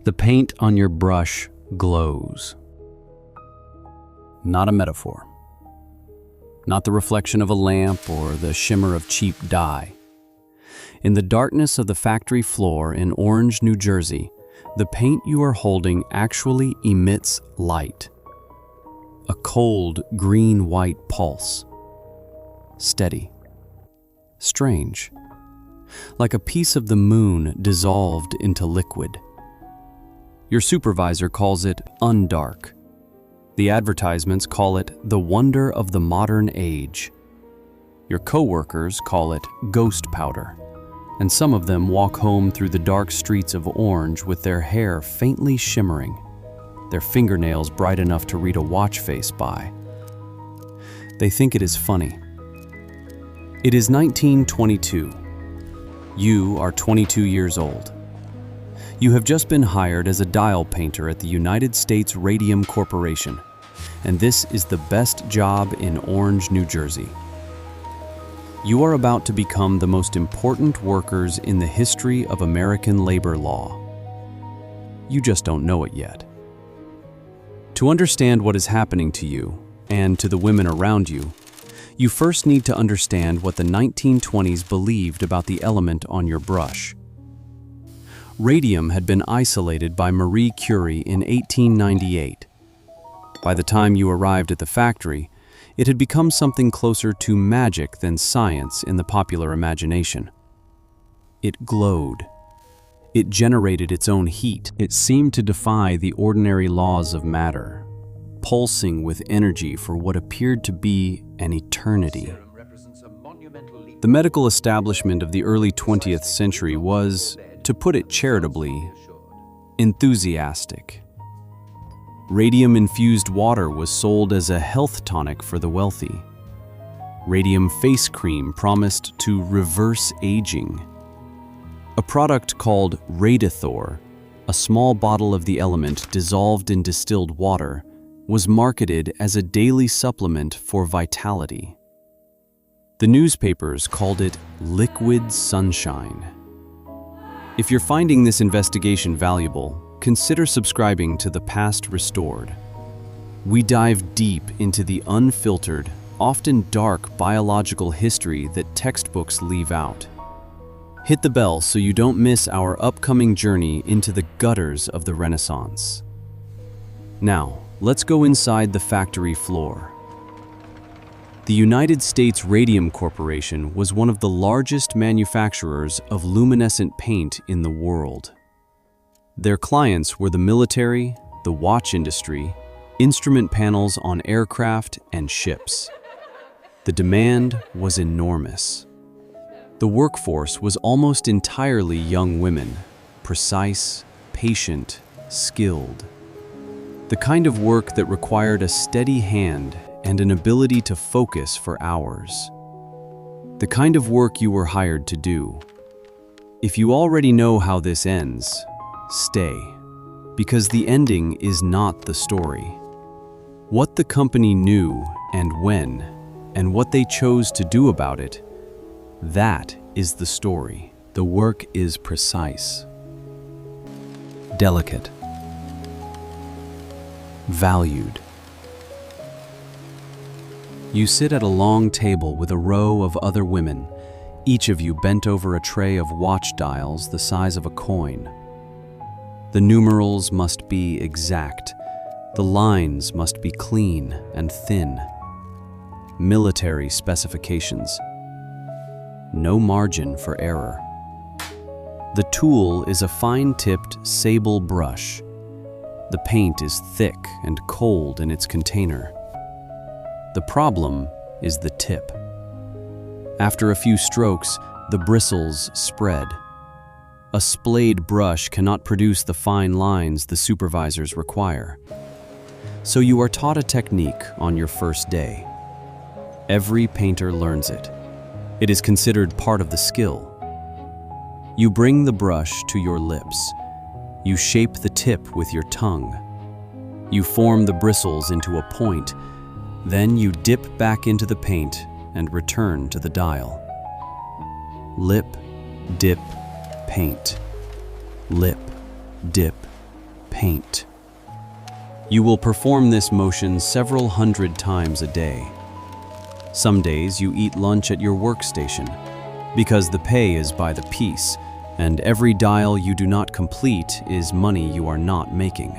The paint on your brush glows. Not a metaphor. Not the reflection of a lamp or the shimmer of cheap dye. In the darkness of the factory floor in Orange, New Jersey, the paint you are holding actually emits light. A cold, green-white pulse. Steady. Strange. Like a piece of the moon dissolved into liquid. Your supervisor calls it undark. The advertisements call it the wonder of the modern age. Your coworkers call it ghost powder. And some of them walk home through the dark streets of Orange with their hair faintly shimmering, their fingernails bright enough to read a watch face by. They think it is funny. It is 1922. You are 22 years old. You have just been hired as a dial painter at the United States Radium Corporation, and this is the best job in Orange, New Jersey. You are about to become the most important workers in the history of American labor law. You just don't know it yet. To understand what is happening to you, and to the women around you, you first need to understand what the 1920s believed about the element on your brush. Radium had been isolated by Marie Curie in 1898. By the time you arrived at the factory, it had become something closer to magic than science in the popular imagination. It glowed. It generated its own heat. It seemed to defy the ordinary laws of matter, pulsing with energy for what appeared to be an eternity. The medical establishment of the early 20th century was, to put it charitably, enthusiastic. Radium-infused water was sold as a health tonic for the wealthy. Radium face cream promised to reverse aging. A product called Radithor, a small bottle of the element dissolved in distilled water, was marketed as a daily supplement for vitality. The newspapers called it liquid sunshine. If you're finding this investigation valuable, consider subscribing to The Past Restored. We dive deep into the unfiltered, often dark biological history that textbooks leave out. Hit the bell so you don't miss our upcoming journey into the gutters of the Renaissance. Now, let's go inside the factory floor. The United States Radium Corporation was one of the largest manufacturers of luminescent paint in the world. Their clients were the military, the watch industry, instrument panels on aircraft and ships. The demand was enormous. The workforce was almost entirely young women, precise, patient, skilled. The kind of work that required a steady hand and an ability to focus for hours. The kind of work you were hired to do. If you already know how this ends, stay, because the ending is not the story. What the company knew and when, and what they chose to do about it, that is the story. The work is precise, delicate, valued. You sit at a long table with a row of other women, each of you bent over a tray of watch dials the size of a coin. The numerals must be exact. The lines must be clean and thin. Military specifications. No margin for error. The tool is a fine-tipped sable brush. The paint is thick and cold in its container. The problem is the tip. After a few strokes, the bristles spread. A splayed brush cannot produce the fine lines the supervisors require. So you are taught a technique on your first day. Every painter learns it. It is considered part of the skill. You bring the brush to your lips. You shape the tip with your tongue. You form the bristles into a point. Then you dip back into the paint and return to the dial. Lip, dip, paint. Lip, dip, paint. You will perform this motion several hundred times a day. Some days you eat lunch at your workstation, because the pay is by the piece, and every dial you do not complete is money you are not making.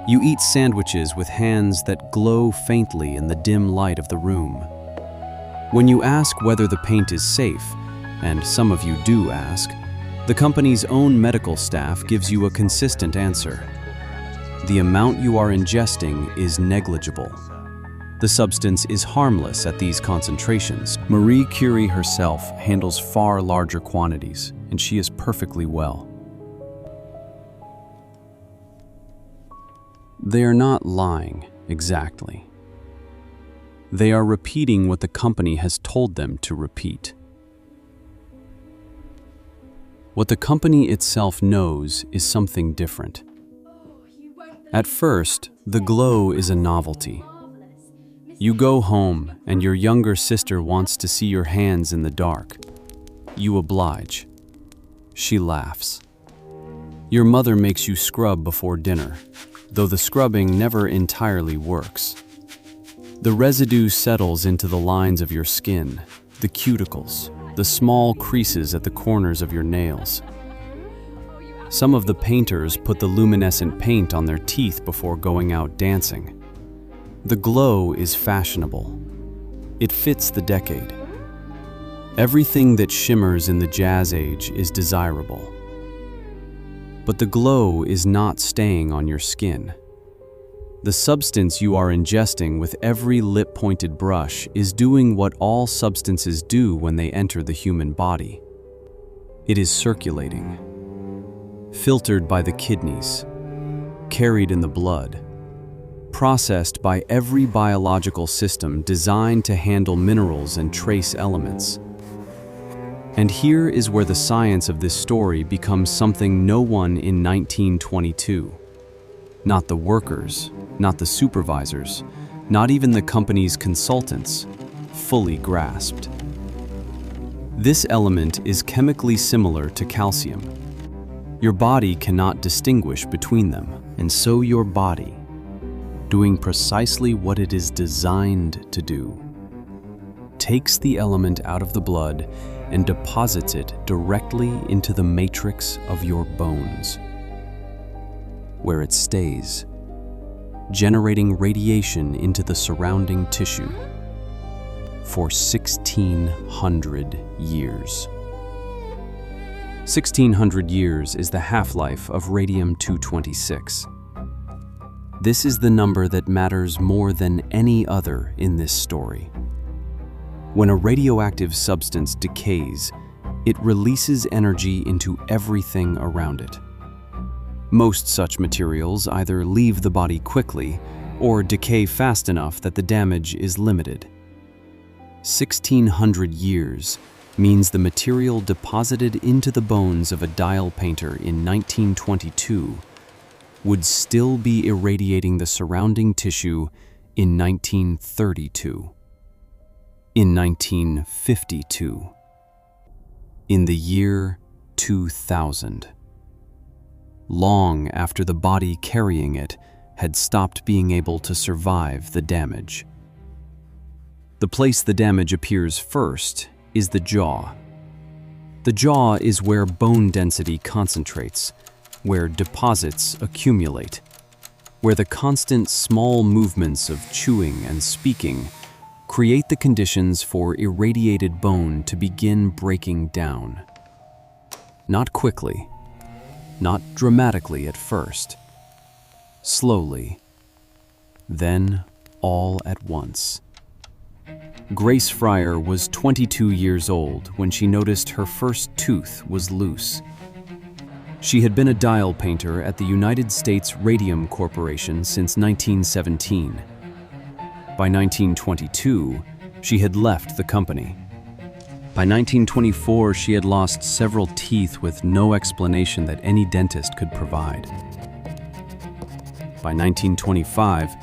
You eat sandwiches with hands that glow faintly in the dim light of the room. When you ask whether the paint is safe, and some of you do ask, the company's own medical staff gives you a consistent answer. The amount you are ingesting is negligible. The substance is harmless at these concentrations. Marie Curie herself handles far larger quantities, and she is perfectly well. They are not lying, exactly. They are repeating what the company has told them to repeat. What the company itself knows is something different. At first, the glow is a novelty. You go home and your younger sister wants to see your hands in the dark. You oblige. She laughs. Your mother makes you scrub before dinner, though the scrubbing never entirely works. The residue settles into the lines of your skin, the cuticles, the small creases at the corners of your nails. Some of the painters put the luminescent paint on their teeth before going out dancing. The glow is fashionable. It fits the decade. Everything that shimmers in the jazz age is desirable. But the glow is not staying on your skin. The substance you are ingesting with every lip-pointed brush is doing what all substances do when they enter the human body. It is circulating, filtered by the kidneys, carried in the blood, processed by every biological system designed to handle minerals and trace elements. And here is where the science of this story becomes something no one in 1922, not the workers, not the supervisors, not even the company's consultants, fully grasped. This element is chemically similar to calcium. Your body cannot distinguish between them, and so your body, doing precisely what it is designed to do, takes the element out of the blood and deposits it directly into the matrix of your bones, where it stays, generating radiation into the surrounding tissue for 1,600 years. 1,600 years is the half-life of radium-226. This is the number that matters more than any other in this story. When a radioactive substance decays, it releases energy into everything around it. Most such materials either leave the body quickly or decay fast enough that the damage is limited. 1,600 years means the material deposited into the bones of a dial painter in 1922 would still be irradiating the surrounding tissue in 1932, in 1952, in the year 2000. Long after the body carrying it had stopped being able to survive the damage. The place the damage appears first is the jaw. The jaw is where bone density concentrates, where deposits accumulate, where the constant small movements of chewing and speaking create the conditions for irradiated bone to begin breaking down. Not quickly, not dramatically at first, slowly, then all at once. Grace Fryer was 22 years old when she noticed her first tooth was loose. She had been a dial painter at the United States Radium Corporation since 1917. By 1922, she had left the company. By 1924, she had lost several teeth with no explanation that any dentist could provide. By 1925,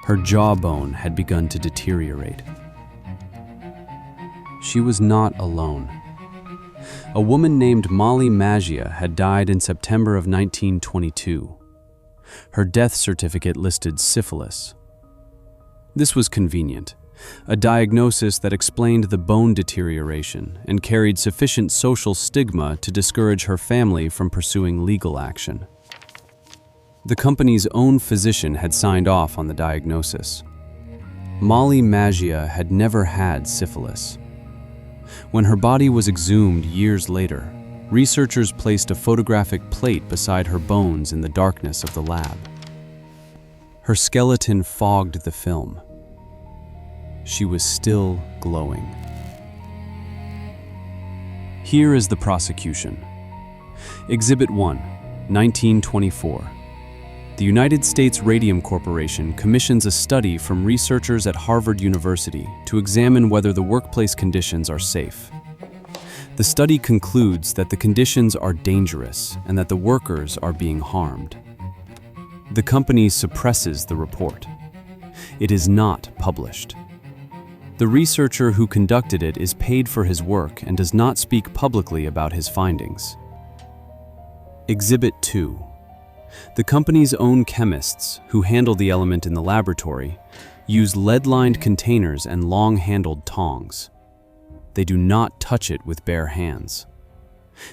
her jawbone had begun to deteriorate. She was not alone. A woman named Molly Magia had died in September of 1922, Her death certificate listed syphilis. This was convenient, a diagnosis that explained the bone deterioration and carried sufficient social stigma to discourage her family from pursuing legal action. The company's own physician had signed off on the diagnosis. Molly Magia had never had syphilis. When her body was exhumed years later, researchers placed a photographic plate beside her bones in the darkness of the lab. Her skeleton fogged the film. She was still glowing. Here is the prosecution. Exhibit 1, 1924. The United States Radium Corporation commissions a study from researchers at Harvard University to examine whether the workplace conditions are safe. The study concludes that the conditions are dangerous and that the workers are being harmed. The company suppresses the report. It is not published. The researcher who conducted it is paid for his work and does not speak publicly about his findings. Exhibit 2. The company's own chemists, who handle the element in the laboratory, use lead-lined containers and long-handled tongs. They do not touch it with bare hands.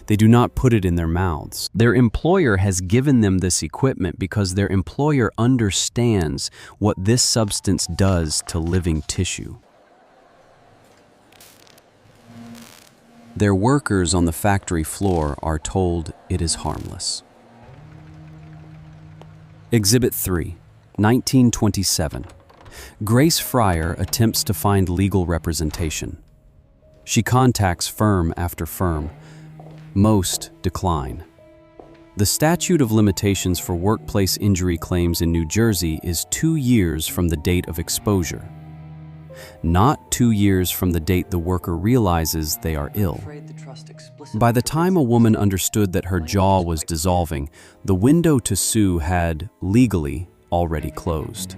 They do not put it in their mouths. Their employer has given them this equipment because their employer understands what this substance does to living tissue. Their workers on the factory floor are told it is harmless. Exhibit 3, 1927. Grace Fryer attempts to find legal representation. She contacts firm after firm. Most decline. The statute of limitations for workplace injury claims in New Jersey is 2 years from the date of exposure. Not 2 years from the date the worker realizes they are ill. By the time a woman understood that her jaw was dissolving, the window to sue had, legally, already closed.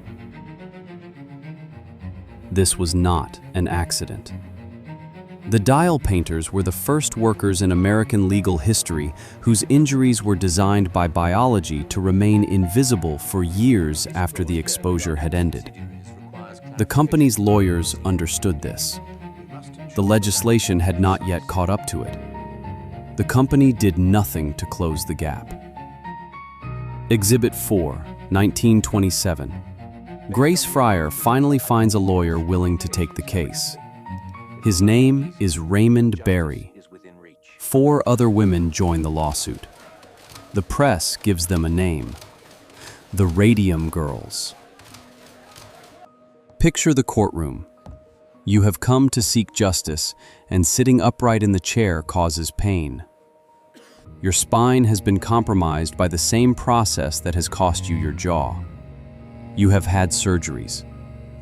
This was not an accident. The dial painters were the first workers in American legal history whose injuries were designed by biology to remain invisible for years after the exposure had ended. The company's lawyers understood this. The legislation had not yet caught up to it. The company did nothing to close the gap. Exhibit 4, 1927. Grace Fryer finally finds a lawyer willing to take the case. His name is Raymond Berry. 4 other women join the lawsuit. The press gives them a name: the Radium Girls. Picture the courtroom. You have come to seek justice, and sitting upright in the chair causes pain. Your spine has been compromised by the same process that has cost you your jaw. You have had surgeries.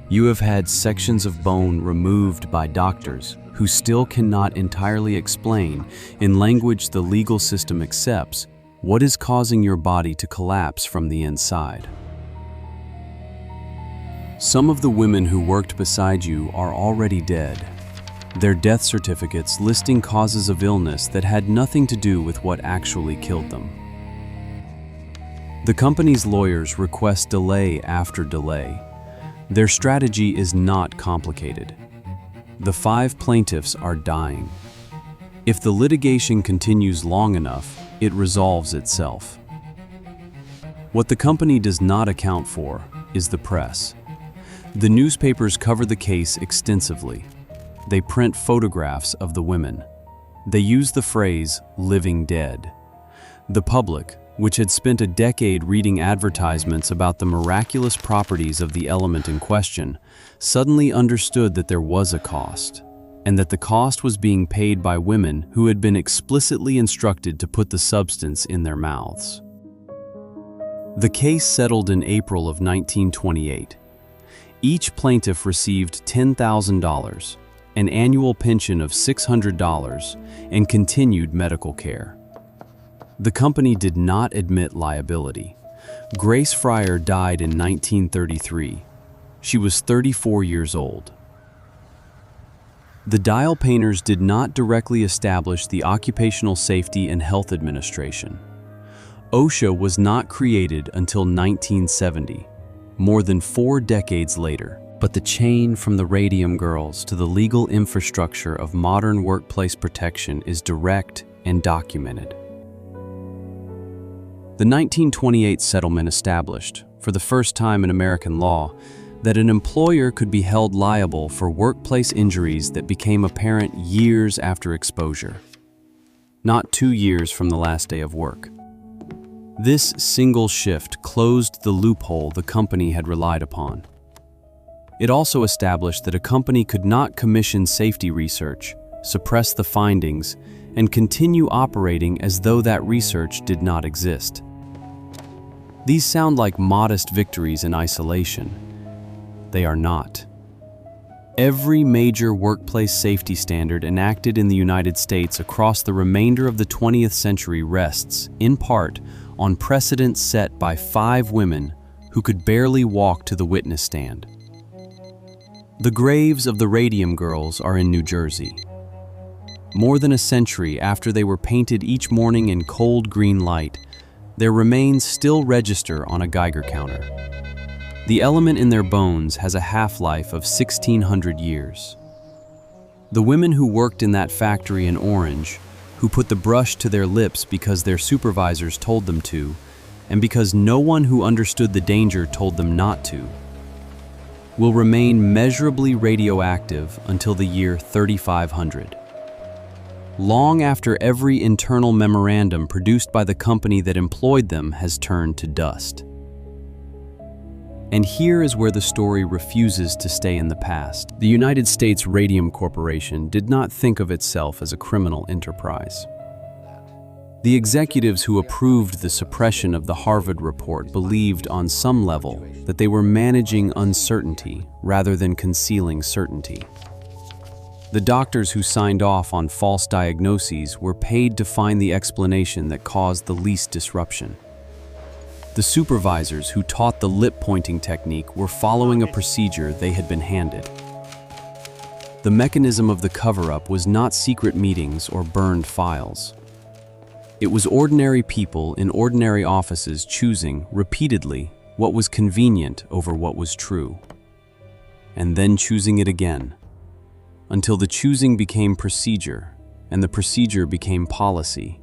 You have had sections of bone removed by doctors who still cannot entirely explain, in language the legal system accepts, what is causing your body to collapse from the inside. Some of the women who worked beside you are already dead, their death certificates listing causes of illness that had nothing to do with what actually killed them. The company's lawyers request delay after delay. Their strategy is not complicated. The 5 plaintiffs are dying. If the litigation continues long enough, it resolves itself. What the company does not account for is the press. The newspapers cover the case extensively. They print photographs of the women. They use the phrase, "living dead." The public, which had spent a decade reading advertisements about the miraculous properties of the element in question, suddenly understood that there was a cost, and that the cost was being paid by women who had been explicitly instructed to put the substance in their mouths. The case settled in April of 1928. Each plaintiff received $10,000, an annual pension of $600, and continued medical care. The company did not admit liability. Grace Fryer died in 1933. She was 34 years old. The dial painters did not directly establish the Occupational Safety and Health Administration. OSHA was not created until 1970, more than 4 decades later. But the chain from the Radium Girls to the legal infrastructure of modern workplace protection is direct and documented. The 1928 settlement established, for the first time in American law, that an employer could be held liable for workplace injuries that became apparent years after exposure, not 2 years from the last day of work. This single shift closed the loophole the company had relied upon. It also established that a company could not commission safety research, suppress the findings, and continue operating as though that research did not exist. These sound like modest victories in isolation. They are not. Every major workplace safety standard enacted in the United States across the remainder of the 20th century rests, in part, on precedents set by 5 women who could barely walk to the witness stand. The graves of the Radium Girls are in New Jersey. More than a century after they were painted each morning in cold green light, their remains still register on a Geiger counter. The element in their bones has a half-life of 1,600 years. The women who worked in that factory in Orange, who put the brush to their lips because their supervisors told them to, and because no one who understood the danger told them not to, will remain measurably radioactive until the year 3500. Long after every internal memorandum produced by the company that employed them has turned to dust. And here is where the story refuses to stay in the past. The United States Radium Corporation did not think of itself as a criminal enterprise. The executives who approved the suppression of the Harvard report believed on some level that they were managing uncertainty rather than concealing certainty. The doctors who signed off on false diagnoses were paid to find the explanation that caused the least disruption. The supervisors who taught the lip-pointing technique were following a procedure they had been handed. The mechanism of the cover-up was not secret meetings or burned files. It was ordinary people in ordinary offices choosing, repeatedly, what was convenient over what was true. And then choosing it again, until the choosing became procedure, and the procedure became policy,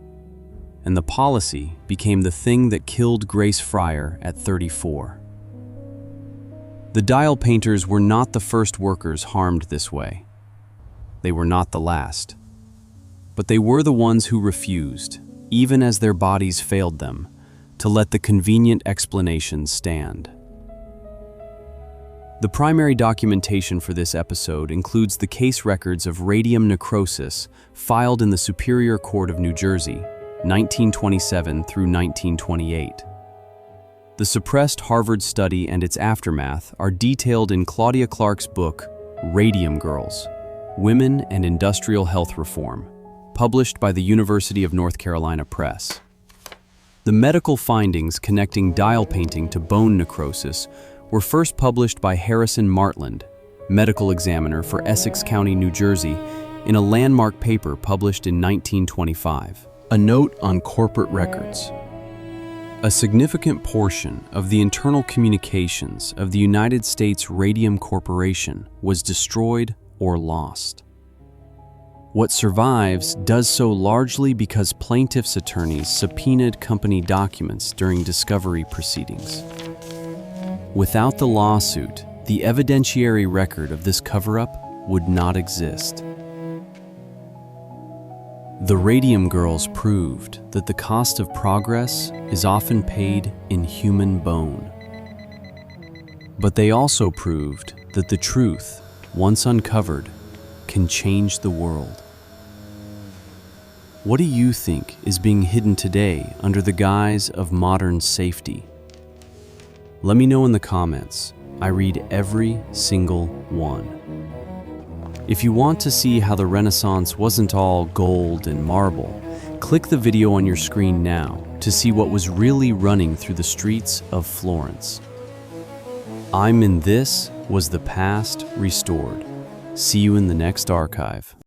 and the policy became the thing that killed Grace Fryer at 34. The dial painters were not the first workers harmed this way. They were not the last. But they were the ones who refused, even as their bodies failed them, to let the convenient explanations stand. The primary documentation for this episode includes the case records of radium necrosis filed in the Superior Court of New Jersey, 1927 through 1928. The suppressed Harvard study and its aftermath are detailed in Claudia Clark's book, Radium Girls, Women and Industrial Health Reform, published by the University of North Carolina Press. The medical findings connecting dial painting to bone necrosis were first published by Harrison Martland, medical examiner for Essex County, New Jersey, in a landmark paper published in 1925. A note on corporate records. A significant portion of the internal communications of the United States Radium Corporation was destroyed or lost. What survives does so largely because plaintiffs' attorneys subpoenaed company documents during discovery proceedings. Without the lawsuit, the evidentiary record of this cover-up would not exist. The Radium Girls proved that the cost of progress is often paid in human bone. But they also proved that the truth, once uncovered, can change the world. What do you think is being hidden today under the guise of modern safety? Let me know in the comments. I read every single one. If you want to see how the Renaissance wasn't all gold and marble, click the video on your screen now to see what was really running through the streets of Florence. This was the past restored. See you in the next archive.